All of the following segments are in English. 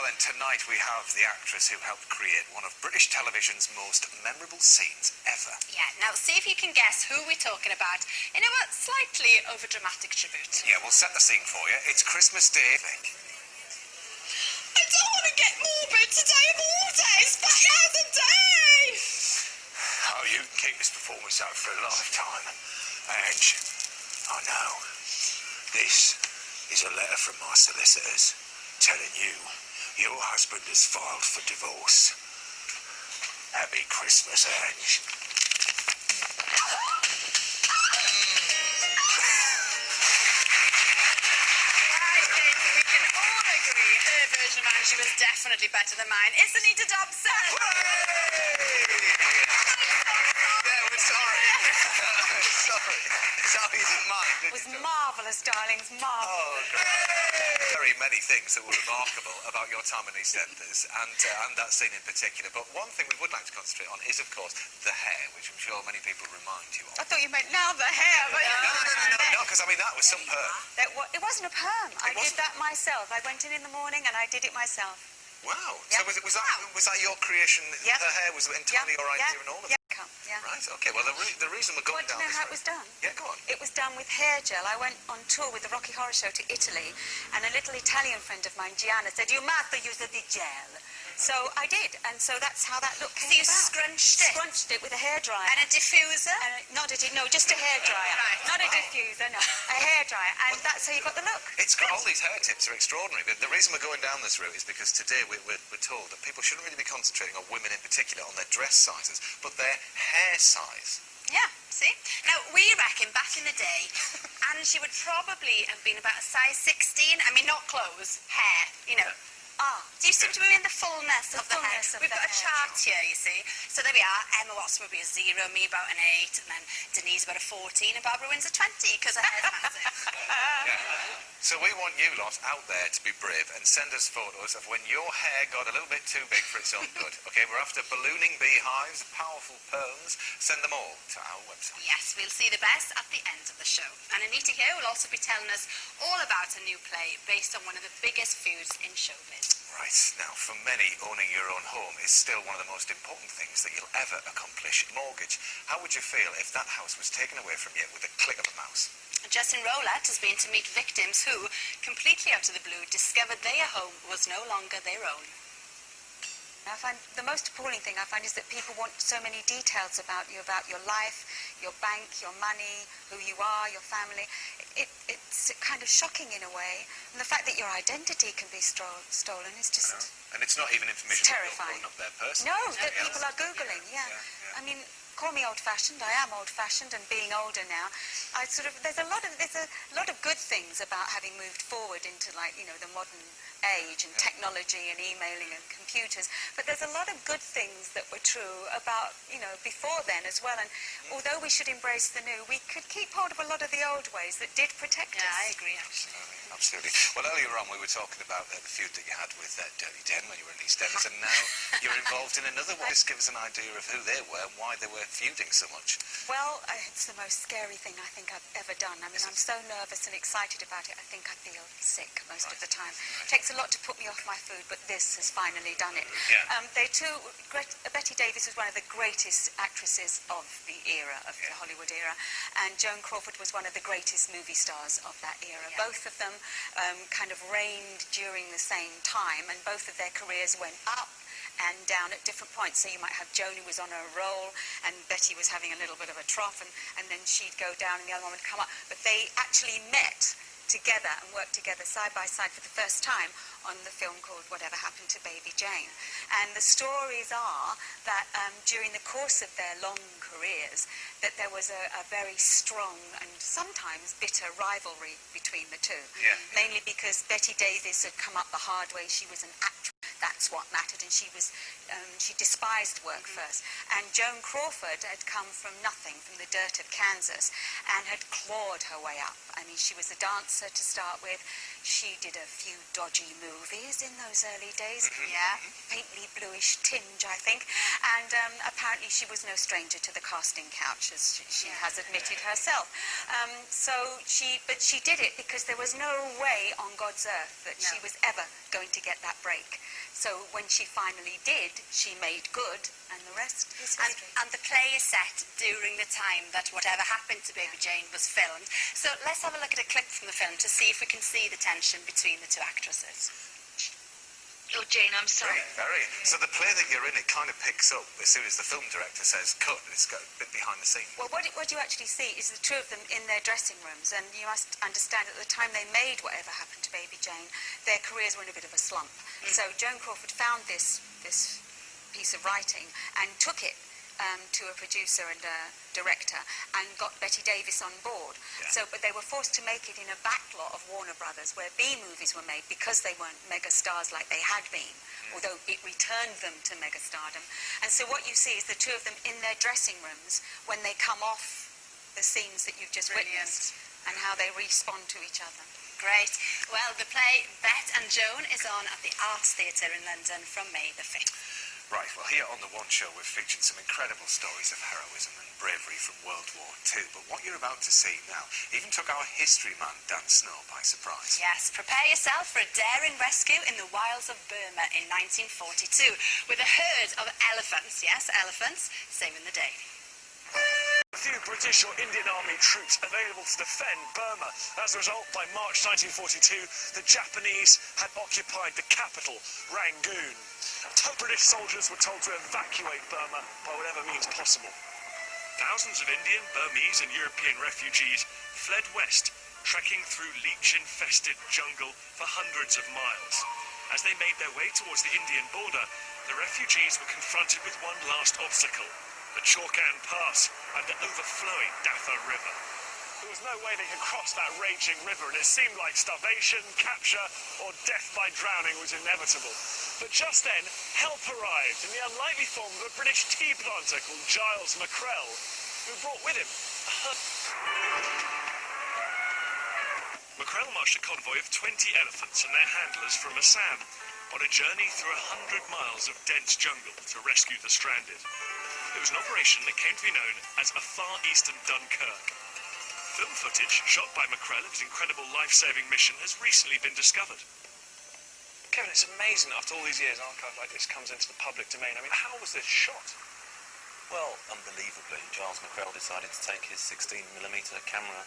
Well, and tonight we have the actress who helped create one of British television's most memorable scenes ever. Yeah, now see if you can guess who we're talking about in a slightly overdramatic tribute. Yeah, we'll set the scene for you. It's Christmas Day. I don't want to get morbid today of all days, but yeah, the day! Oh, you can keep this performance out for a lifetime. Ange, I know. This is a letter from my solicitors telling you your husband has filed for divorce. Happy Christmas, Ange. I think we can all agree her version of Angie was definitely better than mine. It's Anita Dobson! Yeah, we're sorry. Sorry you didn't mind, did It was you? marvellous, darlings, marvellous. Oh, great. Very many things that were remarkable about your time in EastEnders and that scene in particular. But one thing we would like to concentrate on is, of course, the hair, which I'm sure many people remind you of. I thought you meant now the hair. But No, because I mean, that was some perm. It wasn't a perm. I did that myself. I went in the morning and I did it myself. Wow. Yep. So was that your creation? Yep. Her hair was entirely your idea and all of it? Yeah. Right, okay. Well, the reason we're going Want to down know this how it road... was done? Yeah, go on. It was done with hair gel. I went on tour with the Rocky Horror Show to Italy, and a little Italian friend of mine, Gianna, said, "You must use the gel." So I did, and so that's how that look came So you about. scrunched it? Scrunched it with a hairdryer. And a diffuser? Just a hairdryer. Right. Not a diffuser, no. A hairdryer, and that's how you got the look. It's got all these hair tips are extraordinary. The reason we're going down this route is because today we're told that people shouldn't really be concentrating on women in particular, on their dress sizes, but their hair size. Yeah, see? Now, we reckon back in the day, Angie would probably have been about a size 16. I mean, not clothes, hair, you know. Do you seem to be in the fullness of the hair? We've got a chart here, you see. So there we are. Emma Watson would be a 0, me about an 8, and then Denise about a 14, and Barbara Wynn's a 20, because her hair's massive. So we want you lot out there to be brave and send us photos of when your hair got a little bit too big for its own good. Okay, we're after ballooning beehives, powerful perms. Send them all to our website. Yes, we'll see the best at the end of the show. And Anita here will also be telling us all about a new play based on one of the biggest feuds in showbiz. Right, now for many, owning your own home is still one of the most important things that you'll ever accomplish. Mortgage. How would you feel if that house was taken away from you with a click of a mouse? Justin Rowlatt has been to meet victims who, completely out of the blue, discovered their home was no longer their own. I find the most appalling thing I find is that people want so many details about you, about your life, your bank, your money, who you are, your family. It's kind of shocking in a way. And the fact that your identity can be stolen is just... And it's not even information terrifying. Not their person. No, that people are Googling, yeah. I mean, call me old-fashioned. I am old-fashioned, and being older now, there's a lot of good things about having moved forward into, like, you know, the modern age and technology and emailing and computers. But there's a lot of good things that were true about, you know, before then as well. And although we should embrace the new, we could keep hold of a lot of the old ways that did protect us. Yeah, I agree, actually. Absolutely. Well, earlier on we were talking about the feud that you had with Dirty Den when you were in EastEnders, and now you're involved in another one. Just give us an idea of who they were and why they were feuding so much. Well, it's the most scary thing I think I've ever done. I mean, I'm so nervous and excited about it, I think I feel sick most of the time. It takes a lot to put me off my food, but this has finally done it. Betty Davis was one of the greatest actresses of the era, of the Hollywood era, and Joan Crawford was one of the greatest movie stars of that era. Both of them kind of reigned during the same time, and both of their careers went up and down at different points. So you might have Joan, who was on a roll, and Betty was having a little bit of a trough, and then she'd go down and the other one would come up. But they actually met together and worked together side by side for the first time on the film called Whatever Happened to Baby Jane. And the stories are that during the course of their long careers, that there was a very strong and sometimes bitter rivalry between the two. Mainly because Betty Davis had come up the hard way. She was an actress. That's what mattered, and she despised work first. And Joan Crawford had come from nothing, from the dirt of Kansas, and had clawed her way up I mean, she was a dancer to start with. She did a few dodgy movies in those early days. Yeah. Faintly bluish tinge, I think. And apparently she was no stranger to the casting couch, as she has admitted herself. But she did it because there was no way on God's earth that she was ever going to get that break. So when she finally did, she made good, and the rest is history. And the play is set during the time that whatever happened to Baby Jane was filmed. So let's have a look at a clip from the film to see if we can see the tension between the two actresses. Oh, Jane, I'm sorry. Very. So the play that you're in, it kind of picks up as soon as the film director says cut, and it's got a bit behind the scenes. Well, what you actually see is the two of them in their dressing rooms, and you must understand at the time they made Whatever Happened to Baby Jane, their careers were in a bit of a slump. So Joan Crawford found this piece of writing and took it to a producer and a director and got Betty Davis on board. Yeah. But they were forced to make it in a backlot of Warner Brothers where B movies were made because they weren't mega stars like they had been, although it returned them to mega stardom. And so what you see is the two of them in their dressing rooms when they come off the scenes that you've just witnessed and how they respond to each other. Great. Well, the play Bet and Joan is on at the Arts Theatre in London from May the 5th. Right, well, here on The One Show, we've featured some incredible stories of heroism and bravery from World War II. But what you're about to see now even took our history man, Dan Snow, by surprise. Yes, prepare yourself for a daring rescue in the wilds of Burma in 1942 with a herd of elephants. Yes, elephants, saving the day. Few British or Indian Army troops available to defend Burma. As a result, by March 1942, the Japanese had occupied the capital, Rangoon. British soldiers were told to evacuate Burma by whatever means possible. Thousands of Indian, Burmese and European refugees fled west, trekking through leech-infested jungle for hundreds of miles. As they made their way towards the Indian border, the refugees were confronted with one last obstacle, the Chorkan Pass and the overflowing Datha River. There was no way they could cross that raging river, and it seemed like starvation, capture, or death by drowning was inevitable. But just then, help arrived in the unlikely form of a British tea planter called Giles Mackrell, who brought with him Mackrell marched a convoy of 20 elephants and their handlers from Assam on a journey through 100 miles of dense jungle to rescue the stranded. It was an operation that came to be known as a Far Eastern Dunkirk. Film footage shot by Mackrell of his incredible life-saving mission has recently been discovered. Kevin, it's amazing after all these years an archive like this comes into the public domain. I mean, how was this shot? Well, unbelievably, Giles Mackrell decided to take his 16mm camera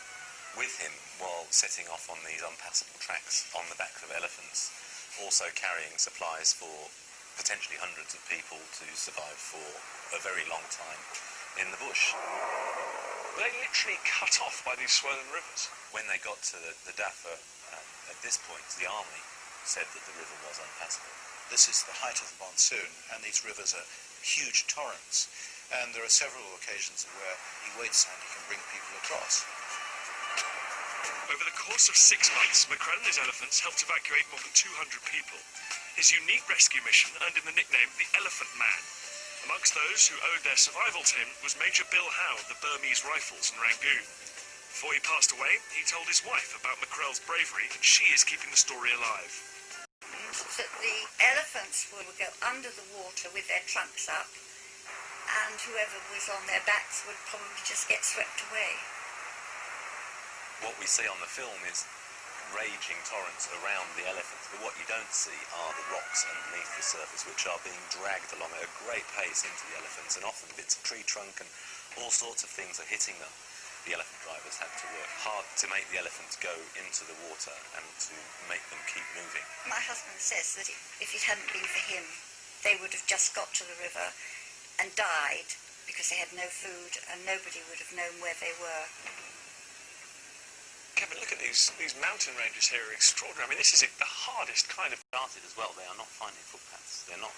with him while setting off on these unpassable tracks on the backs of elephants, also carrying supplies for potentially hundreds of people to survive for a very long time in the bush. Were they literally cut off by these swollen rivers? When they got to the Datha, at this point, the army said that the river was unpassable. This is the height of the monsoon, and these rivers are huge torrents, and there are several occasions where he waits and he can bring people across. Over the course of 6 months, Mackrell and his elephants helped evacuate more than 200 people. His unique rescue mission earned him the nickname the Elephant Man. Amongst those who owed their survival to him was Major Bill Howe of the Burmese Rifles in Rangoon. Before he passed away, he told his wife about Mackrell's bravery, and she is keeping the story alive. That the elephants would go under the water with their trunks up, and whoever was on their backs would probably just get swept away. What we see on the film is raging torrents around the elephants, but what you don't see are the rocks underneath the surface, which are being dragged along at a great pace into the elephants, and often bits of tree trunk and all sorts of things are hitting them. The elephant drivers had to work hard to make the elephants go into the water and to make them keep moving. My husband says that if it hadn't been for him, they would have just got to the river and died because they had no food and nobody would have known where they were. Kevin, look at these mountain ranges here are extraordinary. I mean, this is the hardest kind of... Started as well, they are not finding footpaths. They're not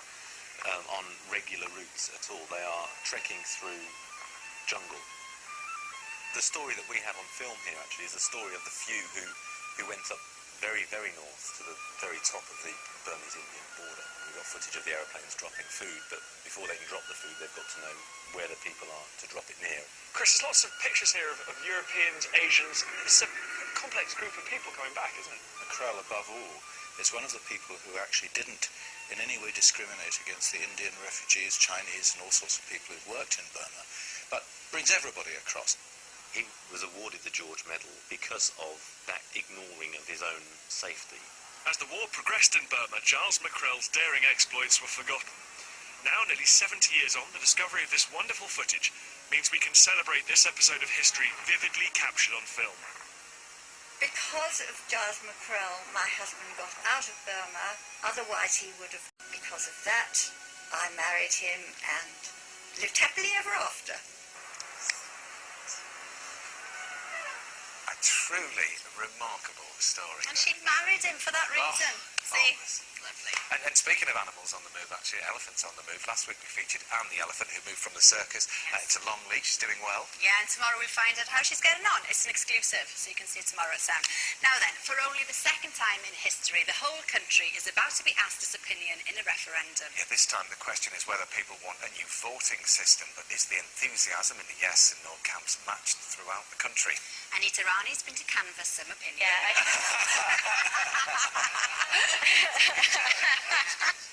on regular routes at all. They are trekking through jungle. The story that we have on film here, actually, is the story of the few who went up very, very north to the very top of the Burmese-Indian border. We've got footage of the aeroplanes dropping food, but before they can drop the food, they've got to know where the people are to drop it near. Chris, there's lots of pictures here of Europeans, Asians. It's a complex group of people coming back, isn't it? Mackrell, above all, is one of the people who actually didn't in any way discriminate against the Indian refugees, Chinese, and all sorts of people who've worked in Burma, but brings everybody across. He was awarded the George Medal because of that ignoring of his own safety. As the war progressed in Burma, Giles Mackrell's daring exploits were forgotten. Now, nearly 70 years on, the discovery of this wonderful footage means we can celebrate this episode of history vividly captured on film. Because of Giles Mackrell, my husband got out of Burma. Otherwise he would have. Because of that, I married him and lived happily ever after. A truly remarkable story. And she married him for that reason. See? Lovely. And speaking of animals on the move, actually, elephants on the move. Last week we featured Anne the elephant who moved from the circus to Longleat. She's doing well. Yeah, and tomorrow we'll find out how she's getting on. It's an exclusive, so you can see it tomorrow at 7. Now then, for only the second time in history, the whole country is about to be asked its opinion in a referendum. Yeah, this time the question is whether people want a new voting system, but is the enthusiasm in the yes and no camps matched throughout the country? Anita Rani's been to canvass some opinion. Yeah.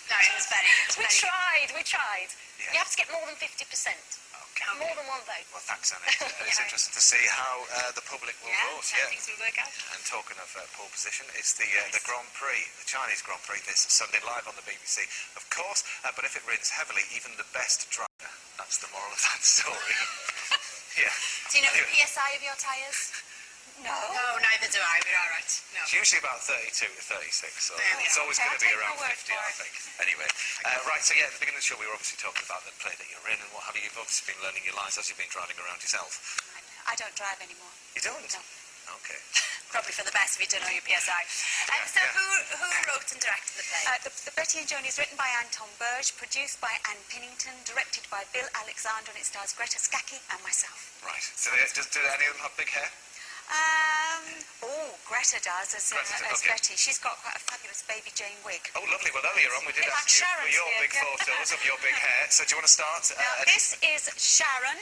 No, it was very good. We tried. Yeah. You have to get more than 50%. Okay. More than one vote. Well, thanks, Anita. It's interesting to see how the public will vote. How things will work out. And talking of pole position, it's the Grand Prix, the Chinese Grand Prix this Sunday, live on the BBC, of course. But if it rains heavily, even the best driver, that's the moral of that story. Yeah. Do you know the PSI of your tyres? No. No, neither do I. We're all right. No. It's usually about 32 to 36, so There we it's are. always Okay, going to I'll be take around your word 50, for I it. think. Anyway, right, so yeah, at the beginning of the show, we were obviously talking about the play that you're in and what have you. You've obviously been learning your lines as you've been driving around yourself. I don't drive anymore. You don't? No. Okay. Probably for the best if you don't know your PSI. So yeah. who wrote and directed the play? The Betty and Joanie is written by Anton Burge, produced by Anne Pinnington, directed by Bill Alexander, and it stars Greta Scacchi and myself. Right. So do any of them have big hair? Greta does as okay. Betty. She's got quite a fabulous baby Jane wig. Oh, lovely. Well, earlier on we did Bit ask like you for Sharon's your here, big yeah. photos of your big hair. So do you want to start? This is Sharon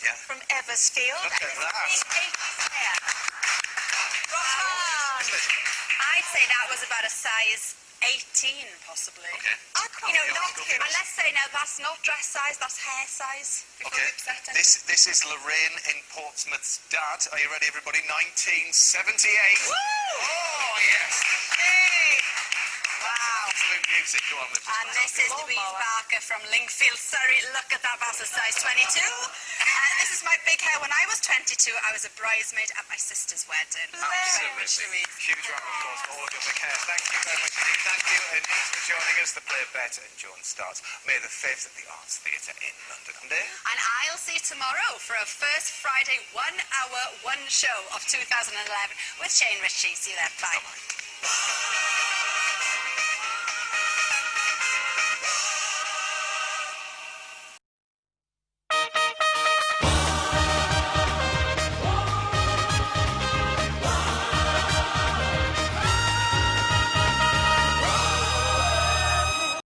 Yeah. from Eversfield. Look at that. I'd say that was about a size 18, possibly. Okay. You know, and let's say now that's not dress size, that's hair size. Before Okay. we upset anyone. This is Lorraine in Portsmouth's dad. Are you ready, everybody? 1978. Woo! Oh, yes. Hey! Wow. Absolute music. Go on, Mrs. And this is Louise Barker from Lingfield, Surrey. Look at that, that's a size 22. This is my big hair. When I was 22, I was a bridesmaid at my sister's wedding. Very much, Louise. Huge round of applause for all of your big hair. Thank you very much indeed. Thank you, Anita, for joining us. The play Bet and Joan starts May the 5th at the Arts Theatre in London. And I'll see you tomorrow for our first Friday 1 hour, 1 show of 2011 with Shane Ritchie. See you there. Bye. Bye-bye.